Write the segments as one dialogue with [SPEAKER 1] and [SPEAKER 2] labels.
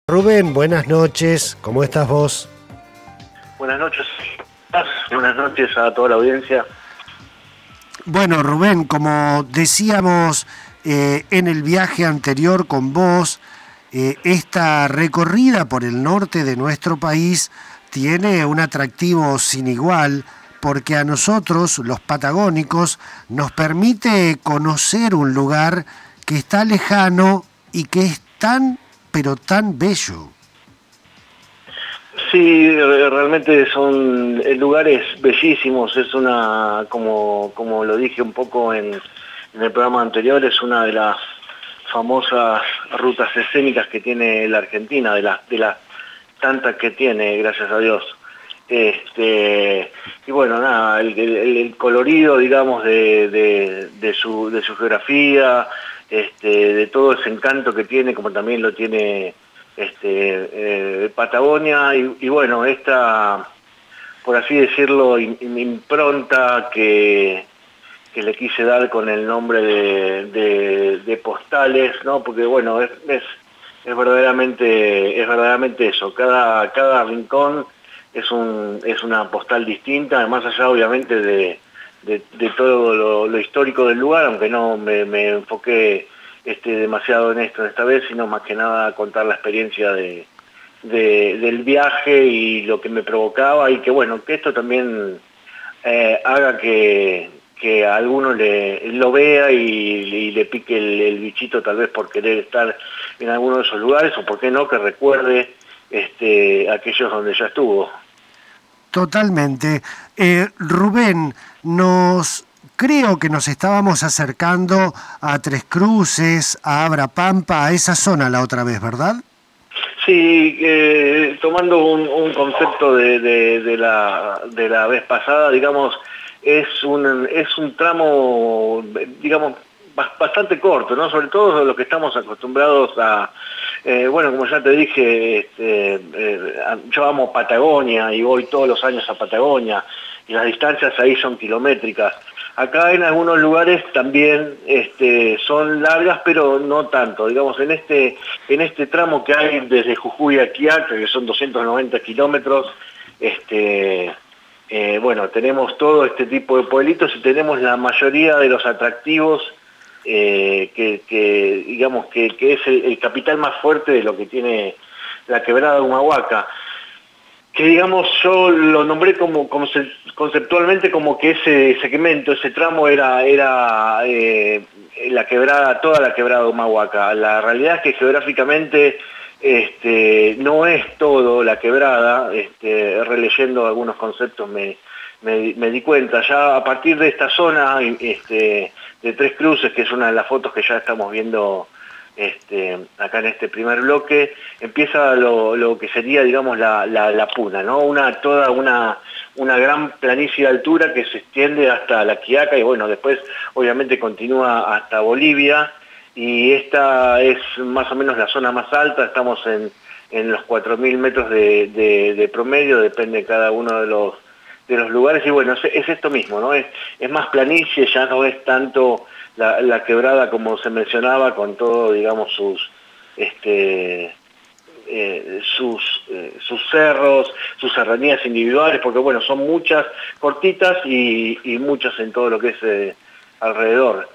[SPEAKER 1] Rubén, buenas noches, ¿cómo estás vos?
[SPEAKER 2] Buenas noches. Buenas noches a toda la audiencia.
[SPEAKER 1] Bueno, Rubén, como decíamos en el viaje anterior con vos, esta recorrida por el norte de nuestro país tiene un atractivo sin igual porque a nosotros, los patagónicos, nos permite conocer un lugar que está lejano y que es tan, pero tan bello.
[SPEAKER 2] Sí, realmente son lugares bellísimos. Es como lo dije un poco en el programa anterior, es una de las famosas rutas escénicas que tiene la Argentina, de las tantas que tiene, gracias a Dios. Y bueno, nada, el colorido, digamos, de su geografía, de todo ese encanto que tiene, como también lo tiene Patagonia, y bueno, esta, por así decirlo, impronta que le quise dar con el nombre de postales, ¿no? Porque bueno, es verdaderamente eso. Cada rincón es una postal distinta, más allá obviamente de todo lo histórico del lugar, aunque no me enfoqué demasiado en esto esta vez, sino más que nada contar la experiencia del viaje y lo que me provocaba, y que bueno, que esto también haga que a alguno lo vea y le pique el bichito, tal vez por querer estar en alguno de esos lugares, o por qué no, que recuerde aquellos donde ya estuvo.
[SPEAKER 1] Totalmente. Rubén, creo que nos estábamos acercando a Tres Cruces, a Abrapampa, a esa zona la otra vez, ¿verdad?
[SPEAKER 2] Sí, tomando un concepto de la vez pasada, digamos, es un tramo, digamos, bastante corto, ¿no? Sobre todo lo que estamos acostumbrados a, bueno, como ya te dije, yo amo Patagonia y voy todos los años a Patagonia, y las distancias ahí son kilométricas. Acá en algunos lugares también son largas, pero no tanto. Digamos, en este tramo que hay desde Jujuy a Quiaca, que son 290 kilómetros, bueno, tenemos todo este tipo de pueblitos y tenemos la mayoría de los atractivos digamos, que es el capital más fuerte de lo que tiene la quebrada de Humahuaca, que digamos yo lo nombré conceptualmente como que ese segmento, ese tramo era la quebrada, toda la quebrada de Humahuaca. La realidad es que geográficamente no es todo la quebrada. Releyendo algunos conceptos me di cuenta, ya a partir de esta zona de Tres Cruces, que es una de las fotos que ya estamos viendo acá en este primer bloque, empieza lo que sería, digamos, la puna, ¿no? Toda una gran planicie de altura que se extiende hasta La Quiaca, y bueno, después obviamente continúa hasta Bolivia, y esta es más o menos la zona más alta. Estamos en los 4.000 metros de promedio, depende de cada uno de los lugares, y bueno, es esto mismo, ¿no? Es más planicie, ya no es tanto la quebrada como se mencionaba, con todo, digamos, sus cerros, sus serranías individuales, porque bueno, son muchas cortitas y muchas en todo lo que es alrededor.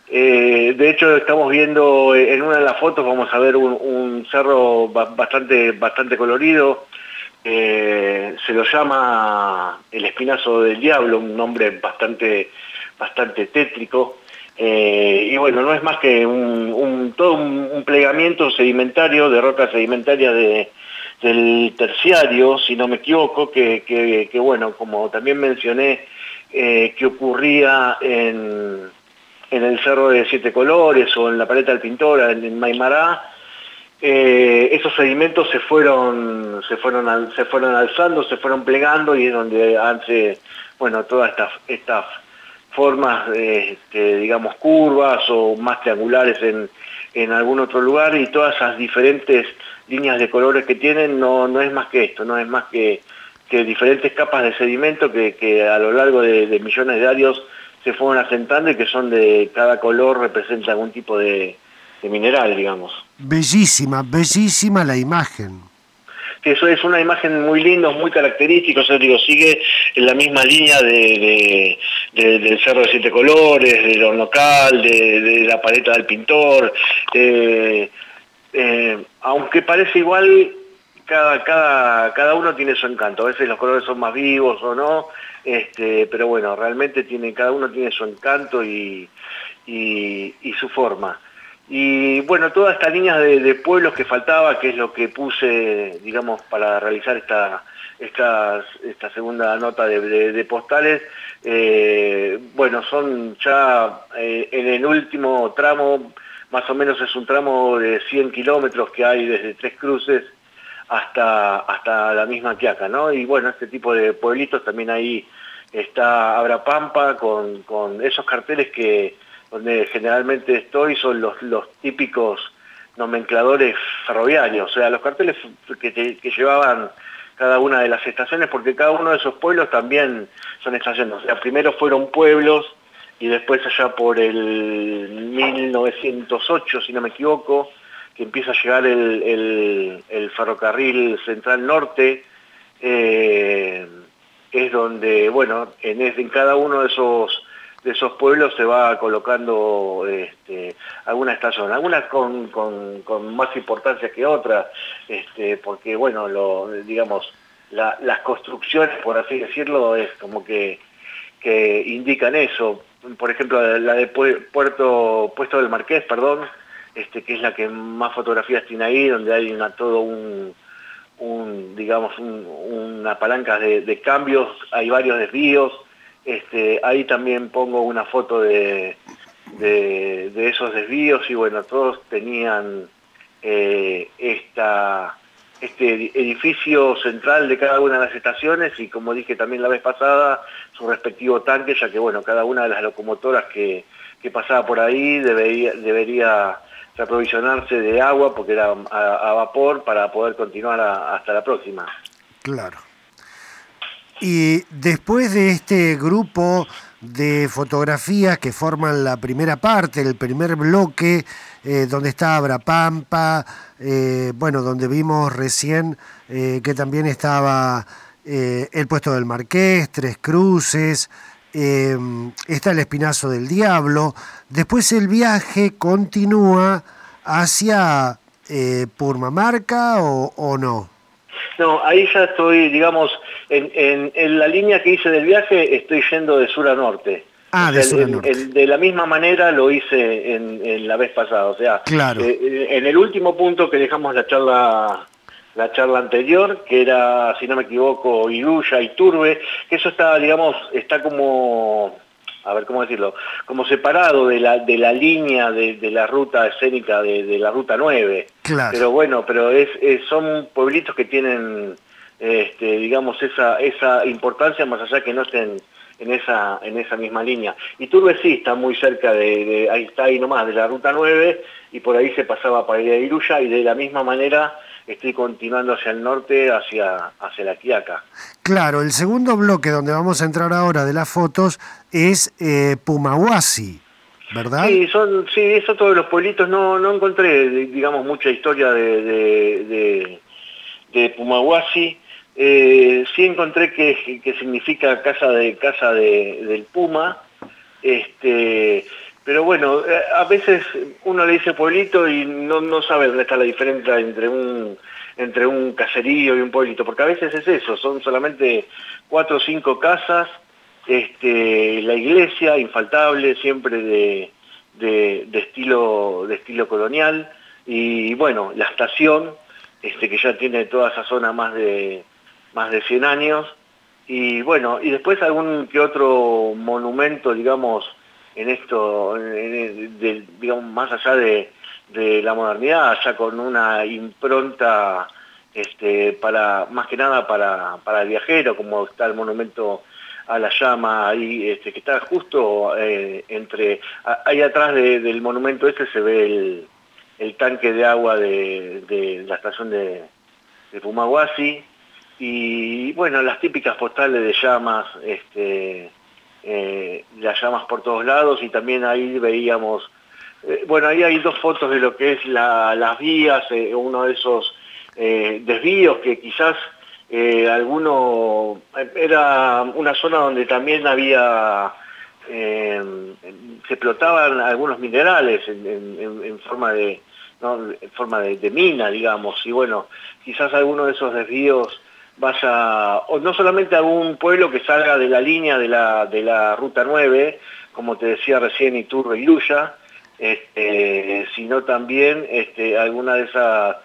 [SPEAKER 2] De hecho, estamos viendo en una de las fotos, vamos a ver un cerro bastante colorido. Se lo llama el Espinazo del Diablo, un nombre bastante tétrico. Y bueno, no es más que todo un plegamiento sedimentario, de rocas sedimentarias del terciario, si no me equivoco, que bueno, como también mencioné, que ocurría en el Cerro de Siete Colores o en la Paleta del Pintor, en Maimará. Esos sedimentos se fueron alzando, se fueron plegando, y es donde hace, bueno, todas estas formas, digamos, curvas o más triangulares en algún otro lugar, y todas esas diferentes líneas de colores que tienen no es más que esto, no es más que diferentes capas de sedimento que a lo largo de millones de años se fueron asentando, y que son de cada color representa algún tipo de de mineral, digamos.
[SPEAKER 1] Bellísima, bellísima la imagen.
[SPEAKER 2] Que eso es una imagen muy linda, muy característica, o sea, digo, sigue en la misma línea del Cerro de Siete Colores, del Hornocal, de la paleta del pintor, aunque parece igual, cada uno tiene su encanto, a veces los colores son más vivos o no, pero bueno, realmente cada uno tiene su encanto y su forma. Y bueno, toda esta línea de pueblos que faltaba, que es lo que puse, digamos, para realizar esta segunda nota de postales, bueno, son ya en el último tramo, más o menos es un tramo de 100 kilómetros que hay desde Tres Cruces hasta la misma Quiaca, ¿no? Y bueno, este tipo de pueblitos también ahí está Abrapampa con esos carteles donde generalmente estoy son los típicos nomencladores ferroviarios, o sea, los carteles que llevaban cada una de las estaciones, porque cada uno de esos pueblos también son estaciones, o sea, primero fueron pueblos y después allá por el 1908, si no me equivoco, que empieza a llegar el ferrocarril Central Norte, es donde, bueno, en cada uno de esos pueblos se va colocando alguna estación, algunas con más importancia que otras, porque bueno, digamos, las construcciones, por así decirlo, es como que indican eso. Por ejemplo, la de Puesto del Marqués, perdón, que es la que más fotografías tiene ahí, donde hay todo digamos, una palanca de cambios, hay varios desvíos. Ahí también pongo una foto de esos desvíos y bueno, todos tenían este edificio central de cada una de las estaciones y como dije también la vez pasada, su respectivo tanque, ya que bueno, cada una de las locomotoras que pasaba por ahí debería reaprovisionarse de agua porque era a vapor para poder continuar hasta la próxima.
[SPEAKER 1] Claro. Y después de este grupo de fotografías que forman la primera parte, el primer bloque, donde está Abrapampa, bueno, donde vimos recién que también estaba el Puesto del Marqués, Tres Cruces, está el Espinazo del Diablo. Después el viaje continúa hacia Purmamarca o no.
[SPEAKER 2] No, ahí ya estoy, digamos, en la línea que hice del viaje estoy yendo de sur a norte.
[SPEAKER 1] Ah,
[SPEAKER 2] O
[SPEAKER 1] de
[SPEAKER 2] sea,
[SPEAKER 1] sur a norte.
[SPEAKER 2] de la misma manera lo hice en la vez pasada. O sea,
[SPEAKER 1] Claro.
[SPEAKER 2] En el último punto que dejamos la charla anterior, que era, si no me equivoco, Iruya y Turbe, que eso está, digamos, está como, a ver cómo decirlo, como separado de la línea de la ruta escénica de la ruta 9.
[SPEAKER 1] Claro.
[SPEAKER 2] Pero bueno, son pueblitos que tienen, digamos, esa importancia más allá que no estén en esa misma línea. Y Turbe sí está muy cerca ahí está ahí nomás, de la ruta 9, y por ahí se pasaba para ir a Iruya, y de la misma manera estoy continuando hacia el norte, hacia la Quiaca.
[SPEAKER 1] Claro, el segundo bloque donde vamos a entrar ahora de las fotos es Pumahuasi, ¿verdad?
[SPEAKER 2] Sí, eso todos los pueblitos, no encontré, digamos, mucha historia de Pumahuasi. Sí encontré que significa casa del Puma, pero bueno, a veces uno le dice pueblito y no sabe dónde está la diferencia entre un caserío y un pueblito, porque a veces es eso, son solamente 4 o 5 casas, la iglesia infaltable, siempre de estilo colonial, y bueno, la estación, que ya tiene toda esa zona más de 100 años, y bueno, y después algún que otro monumento, digamos, digamos, más allá de la modernidad, ya con una impronta más que nada para el viajero, como está el monumento a la llama ahí, que está justo ahí atrás del monumento se ve el tanque de agua de la estación de Pumahuasi, y bueno, las típicas postales de llamas, las llamas por todos lados, y también ahí veíamos Bueno, ahí hay dos fotos de lo que es las vías, uno de esos desvíos que quizás era una zona donde también había, se explotaban algunos minerales en forma de, ¿no? En forma de mina, digamos, y bueno, quizás alguno de esos desvíos vaya, o no solamente a algún pueblo que salga de la línea de la Ruta 9, como te decía recién, Iturbe y Luya, sino también alguna de esas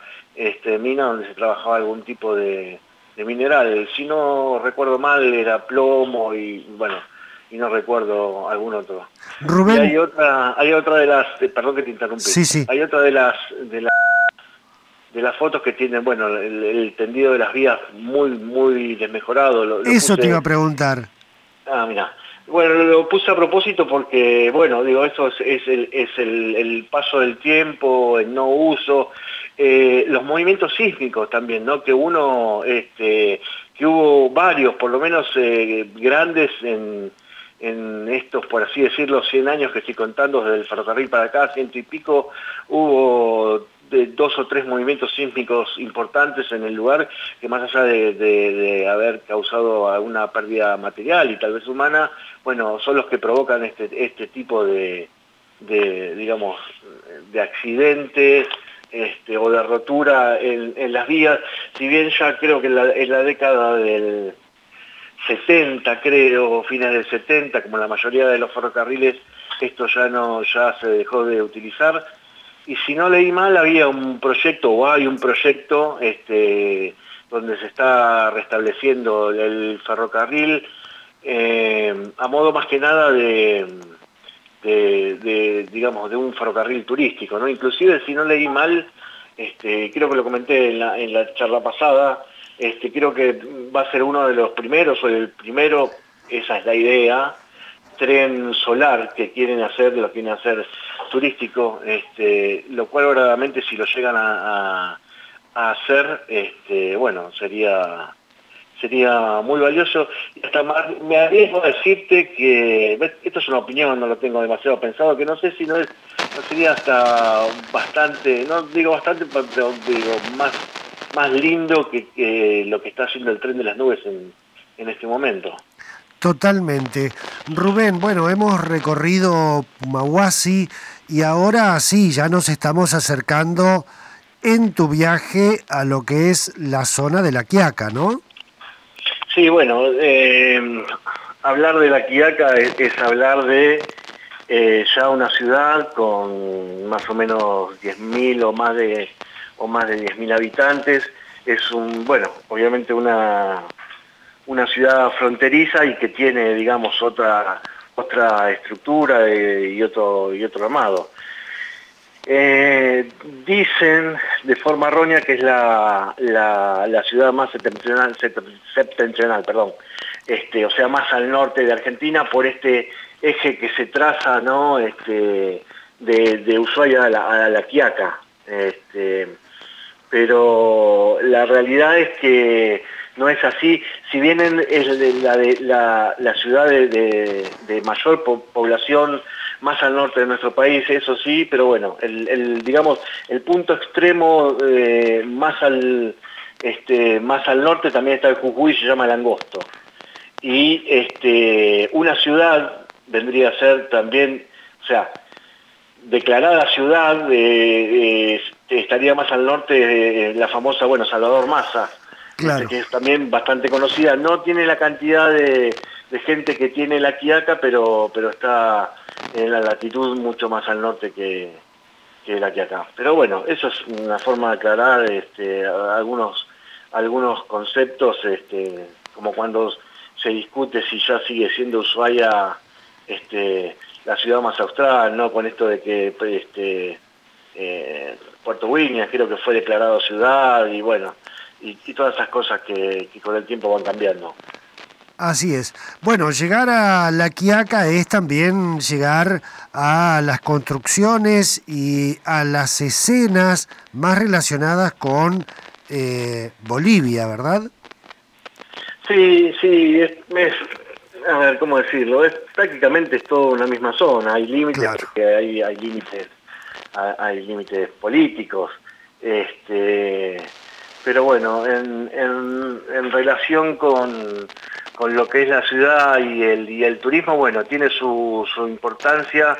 [SPEAKER 2] minas donde se trabajaba algún tipo de mineral. Si no recuerdo mal, era plomo y bueno, y no recuerdo algún otro. Y
[SPEAKER 1] Rubén,
[SPEAKER 2] hay otra de las, perdón que te interrumpí,
[SPEAKER 1] sí, sí,
[SPEAKER 2] hay otra de las fotos que tienen, bueno, el tendido de las vías muy desmejorado, lo
[SPEAKER 1] eso te iba
[SPEAKER 2] puse.
[SPEAKER 1] a preguntar.
[SPEAKER 2] Ah, mira. Bueno, lo puse a propósito porque, bueno, digo, eso es el paso del tiempo, el no uso, los movimientos sísmicos también, ¿no? Que que hubo varios, por lo menos grandes en estos, por así decirlo, 100 años que estoy contando, desde el ferrocarril para acá, 100 y pico, hubo de 2 o 3 movimientos sísmicos importantes en el lugar que más allá de haber causado alguna pérdida material y tal vez humana, bueno, son los que provocan este tipo digamos, de accidentes o de rotura en las vías, si bien ya creo que en la década del 70, creo, fines del 70, como la mayoría de los ferrocarriles, esto ya se dejó de utilizar. Y si no leí mal, había un proyecto, o hay un proyecto, donde se está restableciendo el ferrocarril, a modo más que nada digamos, de un ferrocarril turístico, ¿no? Inclusive, si no leí mal, creo que lo comenté en la charla pasada, creo que va a ser uno de los primeros, o el primero, esa es la idea, tren solar que lo quieren hacer turístico, lo cual verdaderamente si lo llegan a hacer, bueno, sería muy valioso. Y hasta me arriesgo a decirte que, esto es una opinión, no lo tengo demasiado pensado, que no sé si no sería hasta bastante, no digo bastante, pero digo más lindo que lo que está haciendo el tren de las nubes en este momento.
[SPEAKER 1] Totalmente. Rubén, bueno, hemos recorrido Pumahuasi y ahora sí, ya nos estamos acercando en tu viaje a lo que es la zona de La Quiaca, ¿no?
[SPEAKER 2] Sí, bueno, hablar de La Quiaca es hablar de ya una ciudad con más o menos 10.000 o más de 10.000 habitantes. Es bueno, obviamente una ciudad fronteriza y que tiene, digamos, otra estructura y otro armado. Dicen de forma errónea que es la ciudad más septentrional, perdón, o sea, más al norte de Argentina por este eje que se traza, ¿no? De Ushuaia a la Quiaca. Pero la realidad es que no es así. Si bien es la ciudad de mayor población más al norte de nuestro país, eso sí, pero bueno, digamos, el punto extremo más al norte también está el Jujuy, se llama el Angosto. Y una ciudad vendría a ser también, o sea, declarada ciudad, estaría más al norte la famosa, bueno, Salvador Massa,
[SPEAKER 1] Claro.
[SPEAKER 2] que es también bastante conocida. No tiene la cantidad de gente que tiene La Quiaca, pero está en la latitud mucho más al norte que La Quiaca. Pero bueno, eso es una forma de aclarar algunos conceptos, como cuando se discute si ya sigue siendo Ushuaia la ciudad más austral, ¿no? Con esto de que Puerto Williams creo que fue declarado ciudad y bueno, y todas esas cosas que con el tiempo van cambiando.
[SPEAKER 1] Así es. Bueno, llegar a La Quiaca es también llegar a las construcciones y a las escenas más relacionadas con Bolivia, ¿verdad?
[SPEAKER 2] Sí, a ver, ¿cómo decirlo? Prácticamente es toda una misma zona, hay límites,
[SPEAKER 1] Claro.
[SPEAKER 2] porque hay límites hay límites políticos. Pero bueno, en relación con lo que es la ciudad y el turismo, bueno, tiene su importancia.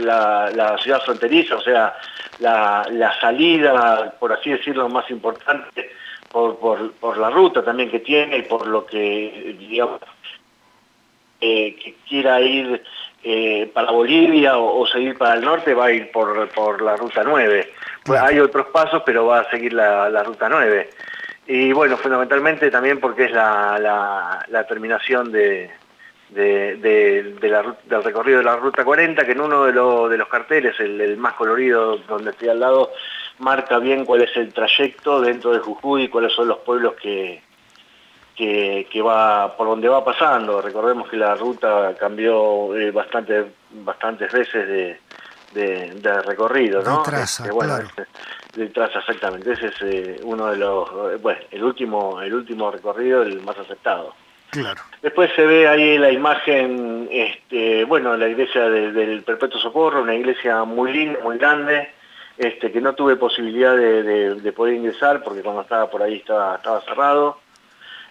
[SPEAKER 2] La ciudad fronteriza, o sea, la salida, por así decirlo, más importante por la ruta también que tiene y por lo que, digamos, que quiera ir para Bolivia o seguir para el norte, va a ir por la ruta 9. Pues hay otros pasos, pero va a seguir la ruta 9. Y bueno, fundamentalmente también porque es la terminación del recorrido de la ruta 40, que en uno de los carteles, el más colorido, donde estoy al lado, marca bien cuál es el trayecto dentro de Jujuy y cuáles son los pueblos que va por donde va pasando. Recordemos que la ruta cambió bastantes veces de recorrido, ¿no?
[SPEAKER 1] De traza,
[SPEAKER 2] bueno,
[SPEAKER 1] claro.
[SPEAKER 2] De traza, exactamente. Ese es uno de los, bueno, el último recorrido, el más aceptado.
[SPEAKER 1] Claro.
[SPEAKER 2] Después se ve ahí la imagen, bueno, la iglesia del Perpetuo Socorro, una iglesia muy linda, muy grande, que no tuve posibilidad de poder ingresar porque cuando estaba por ahí estaba cerrado.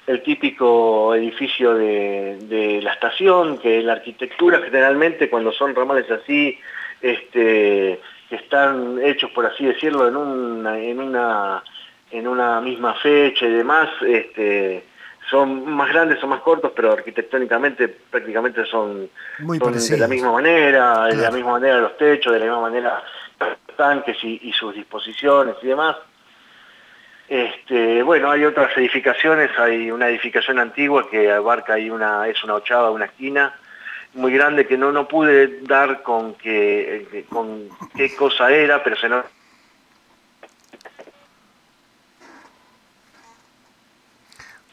[SPEAKER 2] El típico edificio de la estación, que la arquitectura generalmente cuando son ramales así, que están hechos, por así decirlo, en una misma fecha y demás, son más grandes o más cortos, pero arquitectónicamente prácticamente son de la misma manera, claro. De la misma manera los techos, de la misma manera los tanques y sus disposiciones y demás. Bueno, hay otras edificaciones, hay una edificación antigua que abarca ahí es una ochava, una esquina muy grande que no pude dar con qué cosa era, pero se no...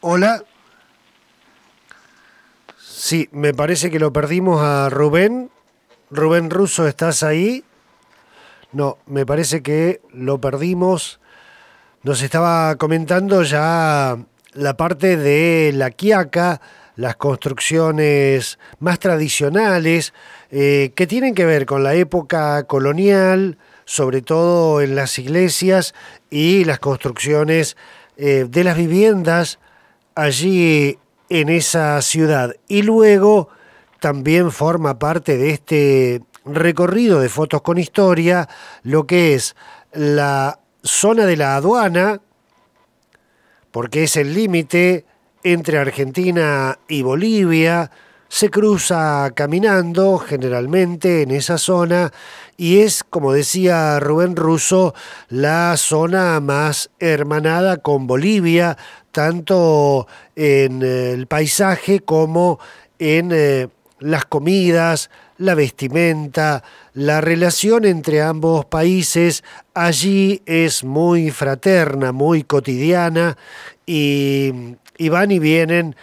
[SPEAKER 1] Hola. Sí, me parece que lo perdimos a Rubén. Rubén Russo, ¿estás ahí? No, me parece que lo perdimos. Nos estaba comentando ya la parte de La Quiaca, las construcciones más tradicionales, que tienen que ver con la época colonial, sobre todo en las iglesias y las construcciones de las viviendas allí en esa ciudad. Y luego también forma parte de este recorrido de fotos con historia lo que es la zona de la aduana, porque es el límite entre Argentina y Bolivia. Se cruza caminando generalmente en esa zona y es, como decía Rubén Russo, la zona más hermanada con Bolivia, tanto en el paisaje como en las comidas, la vestimenta, la relación entre ambos países allí es muy fraterna, muy cotidiana y van y vienen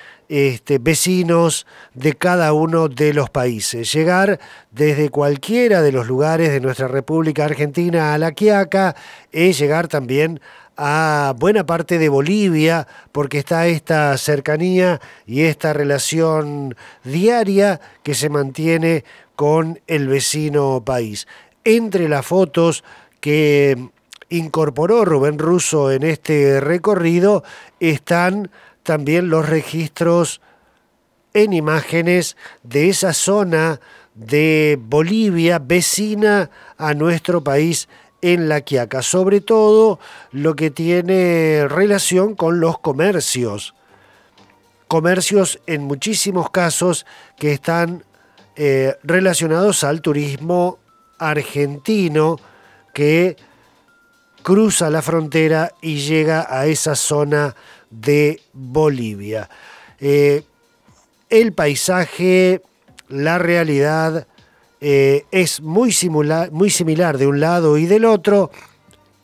[SPEAKER 1] vecinos de cada uno de los países. Llegar desde cualquiera de los lugares de nuestra República Argentina a La Quiaca es llegar también a buena parte de Bolivia, porque está esta cercanía y esta relación diaria que se mantiene con el vecino país. Entre las fotos que incorporó Rubén Russo en este recorrido están también los registros en imágenes de esa zona de Bolivia vecina a nuestro país en La Quiaca, sobre todo lo que tiene relación con los comercios en muchísimos casos que están relacionados al turismo argentino que cruza la frontera y llega a esa zona de Bolivia. El paisaje, la realidad es muy similar de un lado y del otro.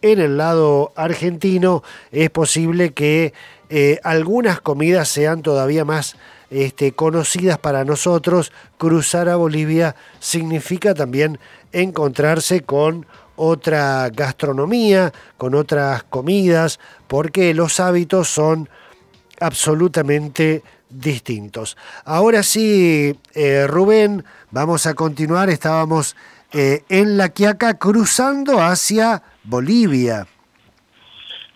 [SPEAKER 1] En el lado argentino es posible que algunas comidas sean todavía más conocidas para nosotros. Cruzar a Bolivia significa también encontrarse con otra gastronomía, con otras comidas, porque los hábitos son absolutamente distintos. Ahora sí, Rubén, vamos a continuar. Estábamos en La Quiaca cruzando hacia Bolivia.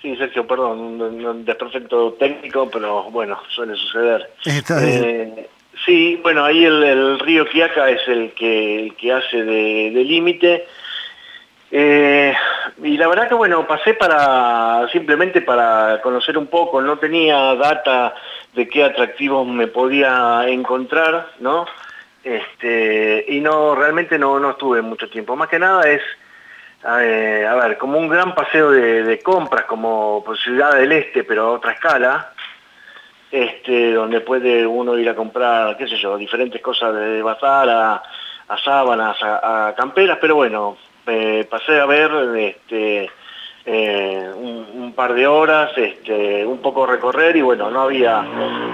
[SPEAKER 2] Sí, Sergio, perdón, un desperfecto técnico, pero bueno, suele suceder.
[SPEAKER 1] Está bien.
[SPEAKER 2] Sí, bueno, ahí el río Quiaca es el que hace de límite. Y la verdad que bueno, pasé simplemente para conocer un poco, no tenía data de qué atractivos me podía encontrar, ¿no? Y no, realmente no estuve mucho tiempo. Más que nada es, a ver, como un gran paseo de compras, como por Ciudad del Este, pero a otra escala, donde puede uno ir a comprar, qué sé yo, diferentes cosas de bazar a sábanas, a camperas, pero bueno, pasé a ver un par de horas, un poco recorrer y bueno, no había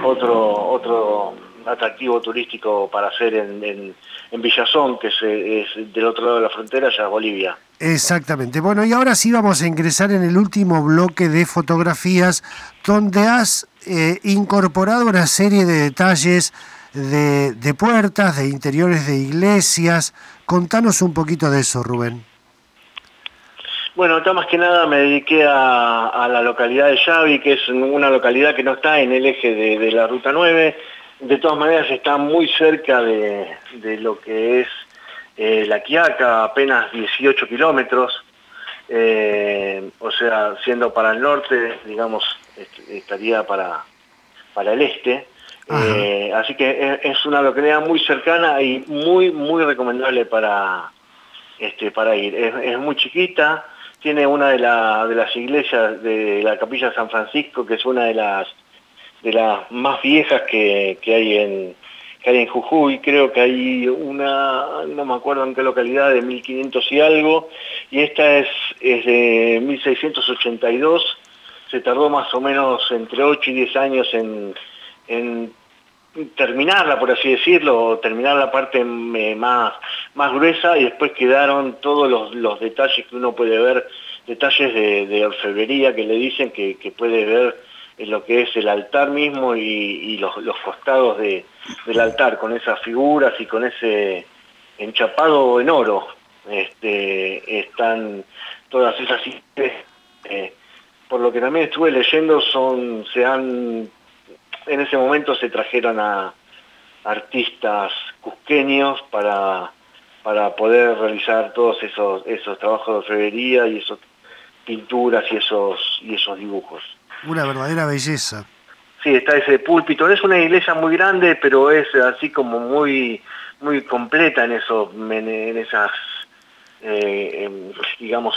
[SPEAKER 2] otro atractivo turístico para hacer en Villazón, que es del otro lado de la frontera, ya Bolivia.
[SPEAKER 1] Exactamente. Bueno, y ahora sí vamos a ingresar en el último bloque de fotografías, donde has incorporado una serie de detalles de puertas, de interiores de iglesias. Contanos un poquito de eso, Rubén.
[SPEAKER 2] Bueno, acá más que nada me dediqué a la localidad de Yavi, que es una localidad que no está en el eje de la Ruta 9. De todas maneras está muy cerca de lo que es La Quiaca, apenas 18 kilómetros. O sea, siendo para el norte, digamos, estaría para el este. Así que es una localidad muy cercana y muy recomendable para ir. Es muy chiquita, tiene una de las iglesias de la Capilla de San Francisco, que es una de las más viejas que hay en Jujuy. Creo que hay una, no me acuerdo en qué localidad, de 1500 y algo, y esta es de 1682. Se tardó más o menos entre 8 y 10 años en terminarla, por así decirlo, terminar la parte más gruesa, y después quedaron todos los detalles que uno puede ver, detalles de orfebrería que le dicen, que puede ver en lo que es el altar mismo y los costados del altar, con esas figuras y con ese enchapado en oro. Están todas esas iglesias, por lo que también estuve leyendo, en ese momento se trajeron a artistas cusqueños para poder realizar todos esos trabajos de orfebrería y esas pinturas y esos dibujos.
[SPEAKER 1] Una verdadera belleza.
[SPEAKER 2] Sí, está ese púlpito. Es una iglesia muy grande, pero es así como muy completa en esas digamos,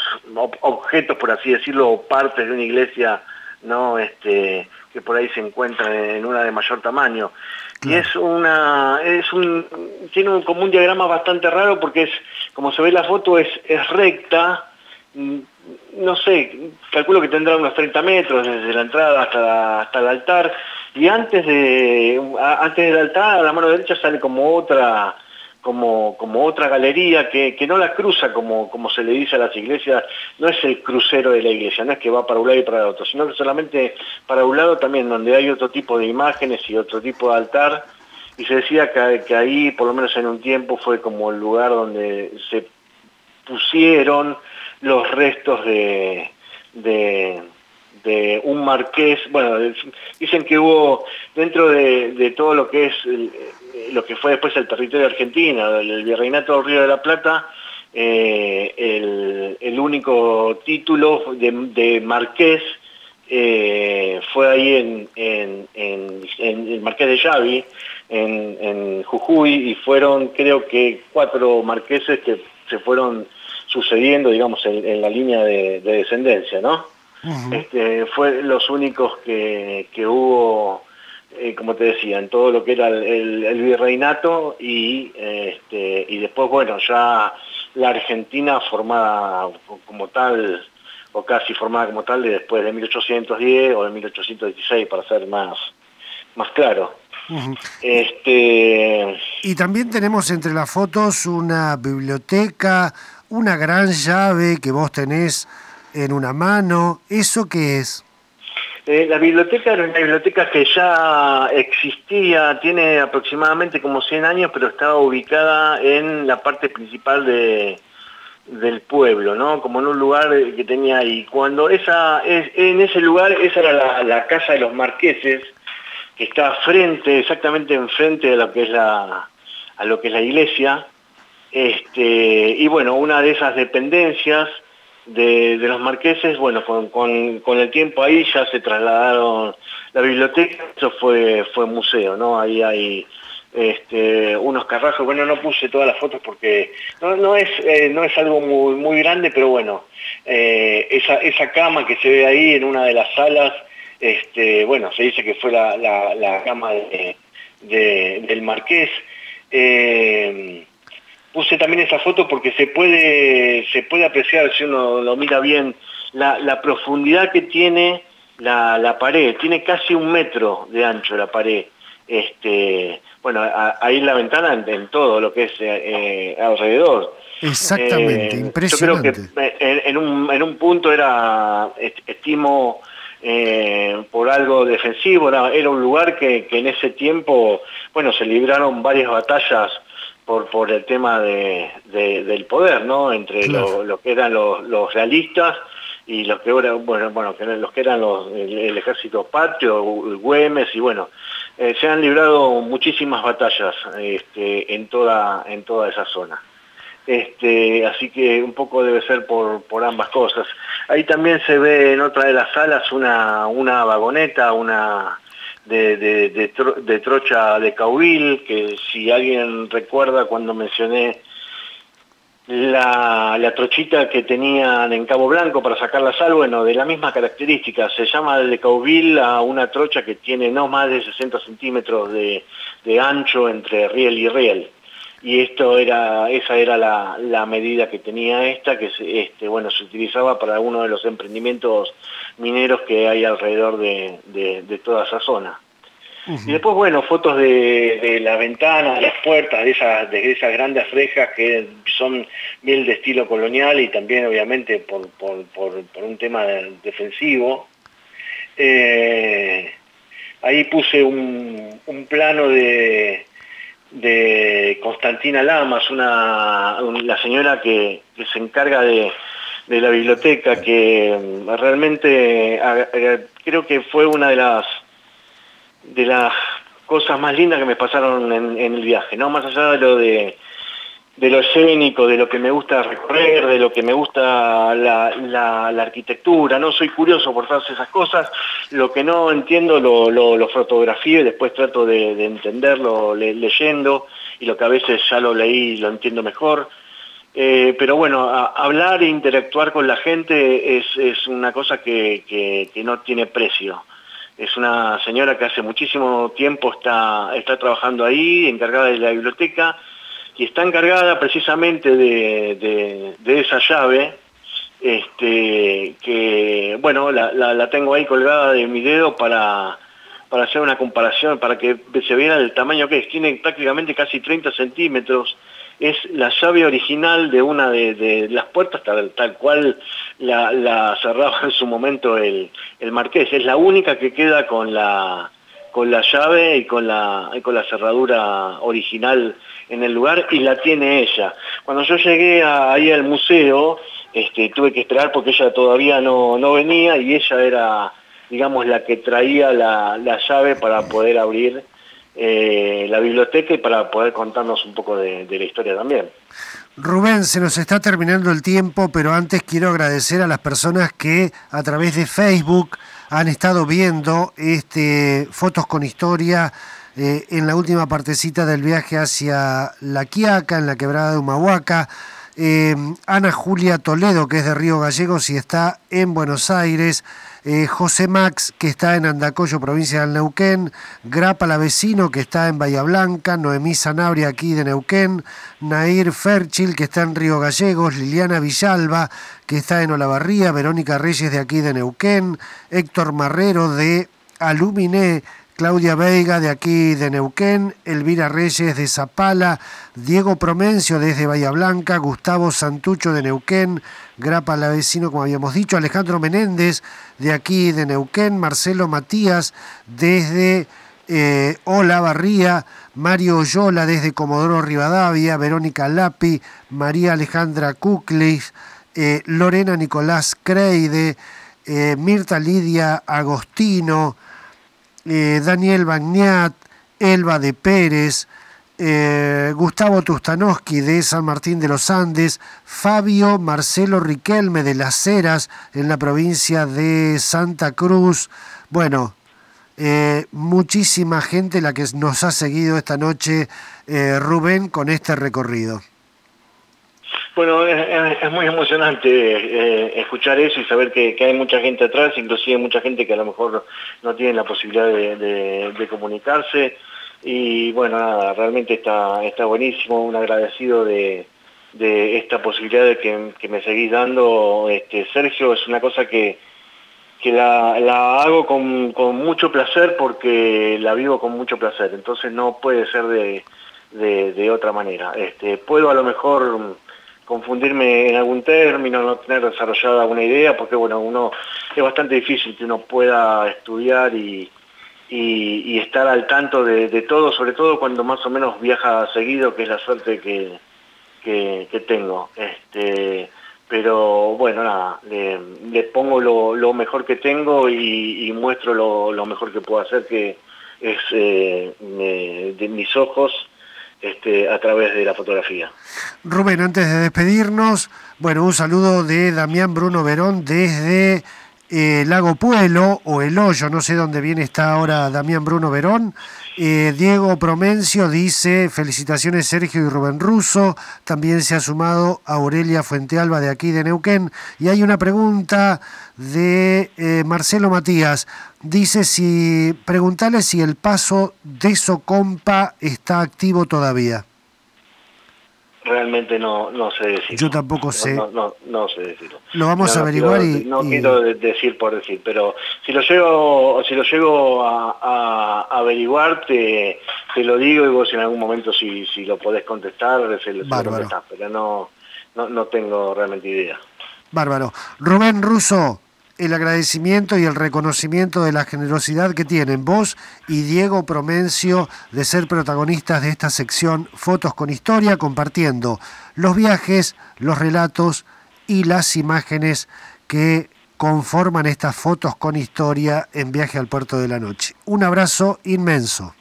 [SPEAKER 2] objetos, por así decirlo, o partes de una iglesia, ¿no? Que por ahí se encuentran en una de mayor tamaño. Claro. Y tiene como un diagrama bastante raro, porque como se ve en la foto, es recta. No sé, calculo que tendrá unos 30 metros desde la entrada hasta el altar, y antes del altar, a la mano derecha, sale como otra galería que no la cruza como se le dice a las iglesias. No es el crucero de la iglesia, no es que va para un lado y para el otro, sino que solamente para un lado también, donde hay otro tipo de imágenes y otro tipo de altar, y se decía que ahí, por lo menos en un tiempo, fue como el lugar donde se pusieron los restos de un marqués. Bueno, dicen que hubo dentro de todo lo que es lo que fue después el territorio argentino, el Virreinato del Río de la Plata, el único título de marqués fue ahí en el Marqués de Yavi, en Jujuy, y fueron, creo que 4 marqueses que se fueron sucediendo, digamos, en la línea de descendencia, ¿no? Fue los únicos que hubo, como te decía, en todo lo que era el virreinato, y después, bueno, ya la Argentina formada como tal, o casi formada como tal, después de 1810 o de 1816, para ser más claro.
[SPEAKER 1] Y también tenemos entre las fotos una biblioteca, una gran llave que vos tenés en una mano. ¿Eso qué es?
[SPEAKER 2] La biblioteca era una biblioteca que ya existía, tiene aproximadamente como 100 años, pero estaba ubicada en la parte principal del pueblo, ¿no? Como en un lugar que tenía ahí. En ese lugar, esa era la casa de los marqueses, que está exactamente enfrente de lo que es a lo que es la iglesia. Y bueno, una de esas dependencias de los marqueses, bueno, con el tiempo ahí ya se trasladaron la biblioteca, eso fue museo, ¿no? Ahí hay unos carrajos, bueno, no puse todas las fotos porque no es algo muy grande, pero bueno, esa cama que se ve ahí en una de las salas, bueno, se dice que fue la cama del marqués. Puse también esa foto porque se puede apreciar, si uno lo mira bien, la profundidad que tiene la pared. Tiene casi 1 metro de ancho la pared. Bueno, ahí la ventana en todo lo que es alrededor.
[SPEAKER 1] Exactamente, impresionante.
[SPEAKER 2] Yo creo que en un punto estimo, por algo defensivo, era un lugar que en ese tiempo, bueno, se libraron varias batallas por el tema del poder, ¿no? Entre
[SPEAKER 1] Claro.
[SPEAKER 2] lo que eran los realistas y los que eran, los que eran el ejército patrio, Güemes, y bueno, se han librado muchísimas batallas en toda esa zona. Así que un poco debe ser por ambas cosas. Ahí también se ve en otra de las salas una vagoneta, de trocha de Caubil, que si alguien recuerda cuando mencioné la trochita que tenían en Cabo Blanco para sacar la sal, bueno, de la misma característica, se llama de Caubil a una trocha que tiene no más de 60 centímetros de ancho entre riel y riel. Y esa era la medida que tenía esta, que bueno, se utilizaba para uno de los emprendimientos mineros que hay alrededor de toda esa zona. Y después, bueno, fotos de la ventana, de las puertas, de esas grandes rejas que son bien de estilo colonial y también, obviamente, por un tema defensivo. Ahí puse un plano de Constantina Lamas, la señora que se encarga de la biblioteca, que realmente creo que fue una de las cosas más lindas que me pasaron en el viaje, ¿no? Más allá de lo escénico, de lo que me gusta recorrer, de lo que me gusta la arquitectura, no soy curioso por todas esas cosas, lo que no entiendo lo fotografío y después trato de entenderlo leyendo, y lo que a veces ya lo leí y lo entiendo mejor. Pero bueno, hablar e interactuar con la gente es una cosa que no tiene precio. Es una señora que hace muchísimo tiempo está trabajando ahí, encargada de la biblioteca, y está encargada precisamente de esa llave, que bueno, la tengo ahí colgada de mi dedo para hacer una comparación, para que se viera el tamaño que es. Tiene prácticamente casi 30 centímetros. Es la llave original de una de las puertas, tal cual la cerraba en su momento el marqués. Es la única que queda con la llave y con la cerradura original en el lugar, y la tiene ella. Cuando yo llegué ahí al museo, tuve que esperar porque ella todavía no venía, y ella era, digamos, la que traía la llave para poder abrir la biblioteca y para poder contarnos un poco de la historia también.
[SPEAKER 1] Rubén, se nos está terminando el tiempo, pero antes quiero agradecer a las personas que a través de Facebook han estado viendo Fotos con Historia en la última partecita del viaje hacia La Quiaca, en la quebrada de Humahuaca. Ana Julia Toledo, que es de Río Gallegos y está en Buenos Aires. José Max, que está en Andacollo, provincia del Neuquén. Grapa La Vecino, que está en Bahía Blanca. Noemí Sanabria, aquí de Neuquén. Nair Ferchil, que está en Río Gallegos. Liliana Villalba, que está en Olavarría. Verónica Reyes, de aquí de Neuquén. Héctor Marrero, de Aluminé, Claudia Veiga de aquí de Neuquén, Elvira Reyes de Zapala, Diego Promencio desde Bahía Blanca, Gustavo Santucho de Neuquén, Grapa la vecino, como habíamos dicho, Alejandro Menéndez de aquí de Neuquén, Marcelo Matías desde Olavarría, Mario Oyola desde Comodoro Rivadavia, Verónica Lapi, María Alejandra Kuklis, Lorena Nicolás Creide, Mirta Lidia Agostino, Daniel Bagnat, Elba de Pérez, Gustavo Tustanowski de San Martín de los Andes, Fabio Marcelo Riquelme de Las Heras en la provincia de Santa Cruz. Bueno, muchísima gente la que nos ha seguido esta noche, Rubén, con este recorrido.
[SPEAKER 2] Bueno, es muy emocionante escuchar eso y saber que hay mucha gente atrás, inclusive mucha gente que a lo mejor no tiene la posibilidad de comunicarse. Y bueno, nada, realmente está buenísimo, un agradecido de esta posibilidad de que me seguís dando. Sergio, es una cosa que la hago con mucho placer porque la vivo con mucho placer, entonces no puede ser de otra manera. Puedo a lo mejor confundirme en algún término, no tener desarrollada una idea, porque bueno, es bastante difícil que uno pueda estudiar y estar al tanto de todo, sobre todo cuando más o menos viaja seguido, que es la suerte que tengo. Pero bueno, nada, le pongo lo mejor que tengo y muestro lo mejor que puedo hacer, que es de mis ojos, a través de la fotografía.
[SPEAKER 1] Rubén, antes de despedirnos, bueno, un saludo de Damián Bruno Verón desde Lago Puelo o El Hoyo, no sé dónde bien está ahora Damián Bruno Verón. Diego Promencio dice: felicitaciones Sergio y Rubén Russo. También se ha sumado Aurelia Fuentealba de aquí de Neuquén. Y hay una pregunta de Marcelo Matías. Dice preguntarle si el paso de Socompa está activo todavía.
[SPEAKER 2] Realmente no sé decirlo.
[SPEAKER 1] Yo tampoco sé.
[SPEAKER 2] No sé decirlo.
[SPEAKER 1] Lo vamos a averiguar
[SPEAKER 2] quiero decir por decir, pero si lo llego a averiguar, te lo digo, y vos en algún momento si lo podés contestar, se lo contestás, pero no tengo realmente idea.
[SPEAKER 1] Bárbaro. Rubén Russo, el agradecimiento y el reconocimiento de la generosidad que tienen vos y Diego Promencio de ser protagonistas de esta sección Fotos con Historia, compartiendo los viajes, los relatos y las imágenes que conforman estas Fotos con Historia en Viaje al Puerto de la Noche. Un abrazo inmenso.